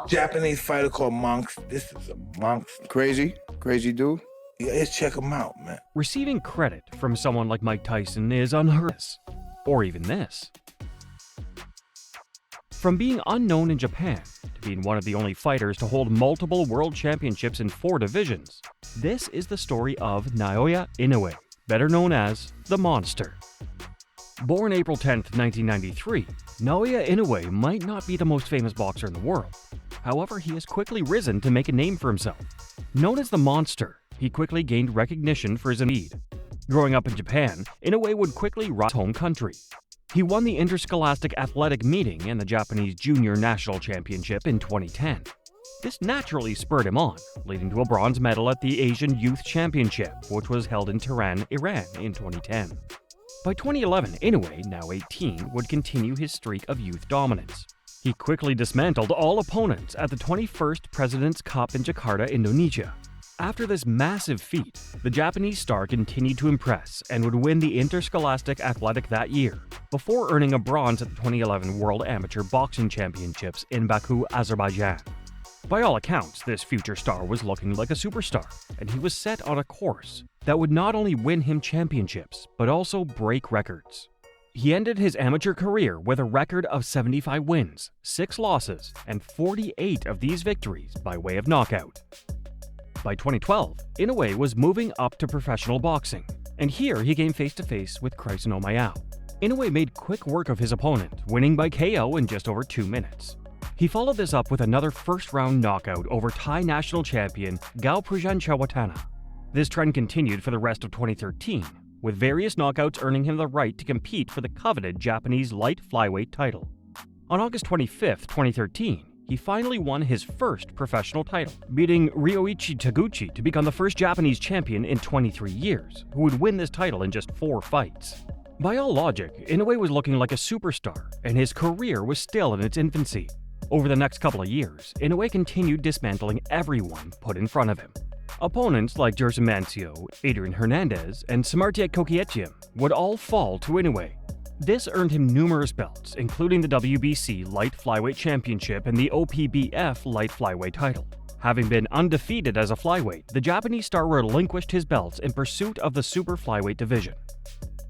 Japanese fighter called Monks. This is a Monks. Crazy dude. Yeah, let's check him out, man. Receiving credit from someone like Mike Tyson is unheard of, or even this. From being unknown in Japan to being one of the only fighters to hold multiple world championships in 4 divisions, this is the story of Naoya Inoue, better known as the Monster. Born April 10, 1993, Naoya Inoue might not be the most famous boxer in the world. However, he has quickly risen to make a name for himself. Known as the Monster, he quickly gained recognition for his speed. Growing up in Japan, Inoue would quickly rise his home country. He won the Interscholastic Athletic Meeting and the Japanese Junior National Championship in 2010. This naturally spurred him on, leading to a bronze medal at the Asian Youth Championship, which was held in Tehran, Iran in 2010. By 2011, Inoue, now 18, would continue his streak of youth dominance. He quickly dismantled all opponents at the 21st President's Cup in Jakarta, Indonesia. After this massive feat, the Japanese star continued to impress and would win the Interscholastic Athletic that year, before earning a bronze at the 2011 World Amateur Boxing Championships in Baku, Azerbaijan. By all accounts, this future star was looking like a superstar, and he was set on a course that would not only win him championships, but also break records. He ended his amateur career with a record of 75 wins, 6 losses, and 48 of these victories by way of knockout. By 2012, Inoue was moving up to professional boxing, and here he came face-to-face with Chryson Omayao. Inoue made quick work of his opponent, winning by KO in just over 2 minutes. He followed this up with another first-round knockout over Thai national champion Gao Prujanchawatana. This trend continued for the rest of 2013, with various knockouts earning him the right to compete for the coveted Japanese light flyweight title. On August 25, 2013, he finally won his first professional title, beating Ryoichi Taguchi to become the first Japanese champion in 23 years, who would win this title in just 4 fights. By all logic, Inoue was looking like a superstar, and his career was still in its infancy. Over the next couple of years, Inoue continued dismantling everyone put in front of him. Opponents like Gerson Mancio, Adrian Hernandez, and Samartiet Kokietjian would all fall to Inoue. This earned him numerous belts, including the WBC Light Flyweight Championship and the OPBF Light Flyweight title. Having been undefeated as a flyweight, the Japanese star relinquished his belts in pursuit of the super flyweight division.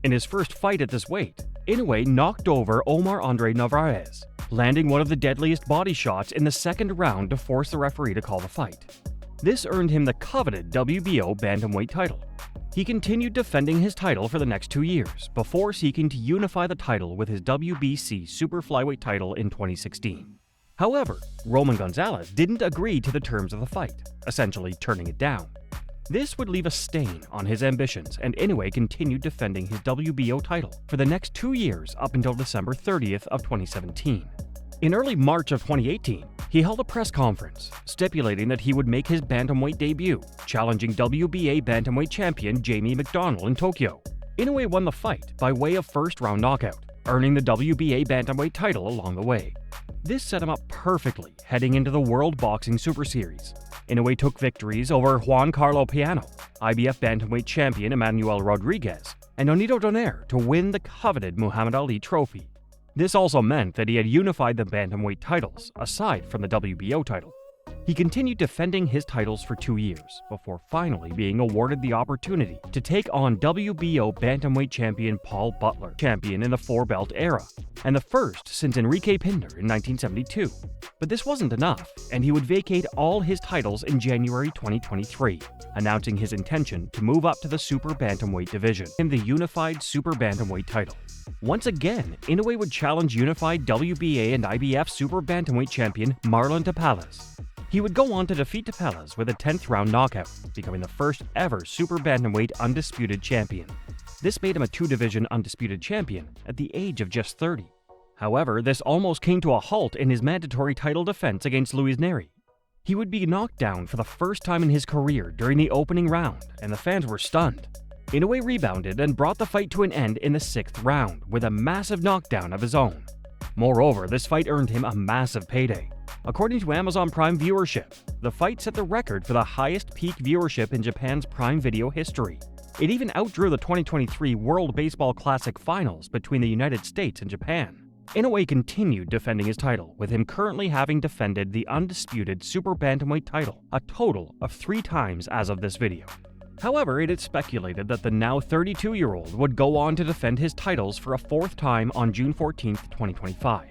In his first fight at this weight, Inoue knocked over Omar Andres Narvaez, landing one of the deadliest body shots in the second round to force the referee to call the fight. This earned him the coveted WBO bantamweight title. He continued defending his title for the next 2 years, before seeking to unify the title with his WBC super flyweight title in 2016. However, Roman Gonzalez didn't agree to the terms of the fight, essentially turning it down. This would leave a stain on his ambitions, and Inoue continued defending his WBO title for the next 2 years up until December 30th of 2017. In early March of 2018, he held a press conference stipulating that he would make his bantamweight debut, challenging WBA bantamweight champion Jamie McDonnell in Tokyo. Inoue won the fight by way of first-round knockout, earning the WBA bantamweight title along the way. This set him up perfectly heading into the World Boxing Super Series. Inoue took victories over Juan Carlo Piano, IBF bantamweight champion Emmanuel Rodriguez, and Nonito Donaire to win the coveted Muhammad Ali trophy. This also meant that he had unified the bantamweight titles, aside from the WBO title. He continued defending his titles for 2 years, before finally being awarded the opportunity to take on WBO bantamweight champion Paul Butler, champion in the 4-belt era, and the first since Enrique Pinder in 1972. But this wasn't enough, and he would vacate all his titles in January 2023, announcing his intention to move up to the super bantamweight division in the unified super bantamweight title. Once again, Inoue would challenge unified WBA and IBF super bantamweight champion Marlon Tapales. He would go on to defeat Tapales with a 10th-round knockout, becoming the first ever super bantamweight undisputed champion. This made him a 2-division undisputed champion at the age of just 30. However, this almost came to a halt in his mandatory title defense against Luis Nery. He would be knocked down for the first time in his career during the opening round, and the fans were stunned. Inoue rebounded and brought the fight to an end in the 6th round with a massive knockdown of his own. Moreover, this fight earned him a massive payday. According to Amazon Prime viewership, the fight set the record for the highest peak viewership in Japan's Prime Video history. It even outdrew the 2023 World Baseball Classic Finals between the United States and Japan. Inoue continued defending his title, with him currently having defended the undisputed super bantamweight title a total of 3 times as of this video. However, it is speculated that the now 32-year-old would go on to defend his titles for a 4th time on June 14, 2025.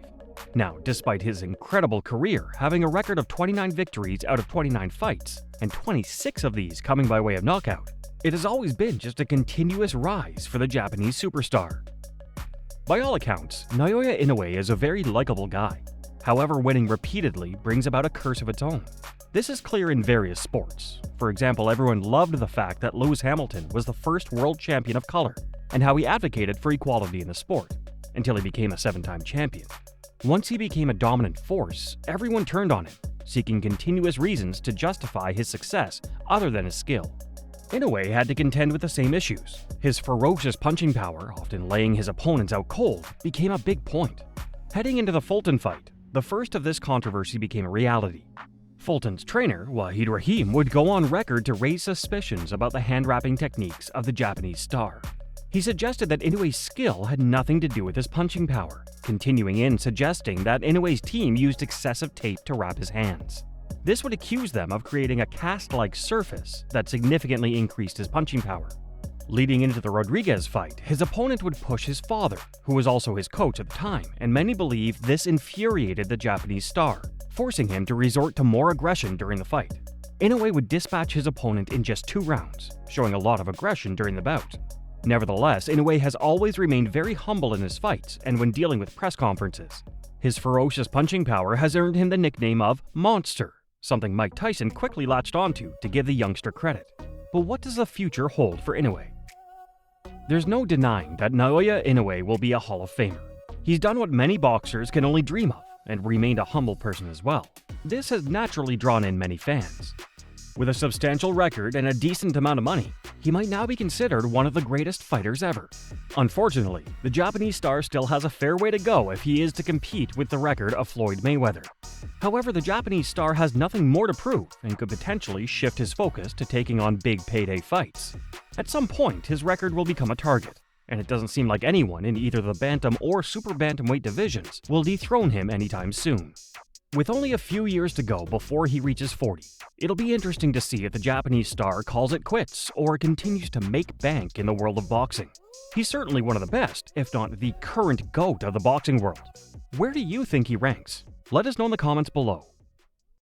Now, despite his incredible career, having a record of 29 victories out of 29 fights, and 26 of these coming by way of knockout, it has always been just a continuous rise for the Japanese superstar. By all accounts, Naoya Inoue is a very likable guy. However, winning repeatedly brings about a curse of its own. This is clear in various sports. For example, everyone loved the fact that Lewis Hamilton was the first world champion of color, and how he advocated for equality in the sport, until he became a 7-time champion. Once he became a dominant force, everyone turned on him, seeking continuous reasons to justify his success other than his skill. Inoue had to contend with the same issues. His ferocious punching power, often laying his opponents out cold, became a big point. Heading into the Fulton fight, the first of this controversy became a reality. Fulton's trainer, Wahid Rahim, would go on record to raise suspicions about the hand-wrapping techniques of the Japanese star. He suggested that Inoue's skill had nothing to do with his punching power, continuing in suggesting that Inoue's team used excessive tape to wrap his hands. This would accuse them of creating a cast-like surface that significantly increased his punching power. Leading into the Rodriguez fight, his opponent would push his father, who was also his coach at the time, and many believe this infuriated the Japanese star, forcing him to resort to more aggression during the fight. Inoue would dispatch his opponent in just 2 rounds, showing a lot of aggression during the bout. Nevertheless, Inoue has always remained very humble in his fights and when dealing with press conferences. His ferocious punching power has earned him the nickname of Monster, something Mike Tyson quickly latched onto to give the youngster credit. But what does the future hold for Inoue? There's no denying that Naoya Inoue will be a Hall of Famer. He's done what many boxers can only dream of, and remained a humble person as well. This has naturally drawn in many fans. With a substantial record and a decent amount of money, he might now be considered one of the greatest fighters ever. Unfortunately, the Japanese star still has a fair way to go if he is to compete with the record of Floyd Mayweather. However, the Japanese star has nothing more to prove and could potentially shift his focus to taking on big payday fights. At some point, his record will become a target, and it doesn't seem like anyone in either the bantam or super bantamweight divisions will dethrone him anytime soon. With only a few years to go before he reaches 40, it'll be interesting to see if the Japanese star calls it quits or continues to make bank in the world of boxing. He's certainly one of the best, if not the current GOAT of the boxing world. Where do you think he ranks? Let us know in the comments below.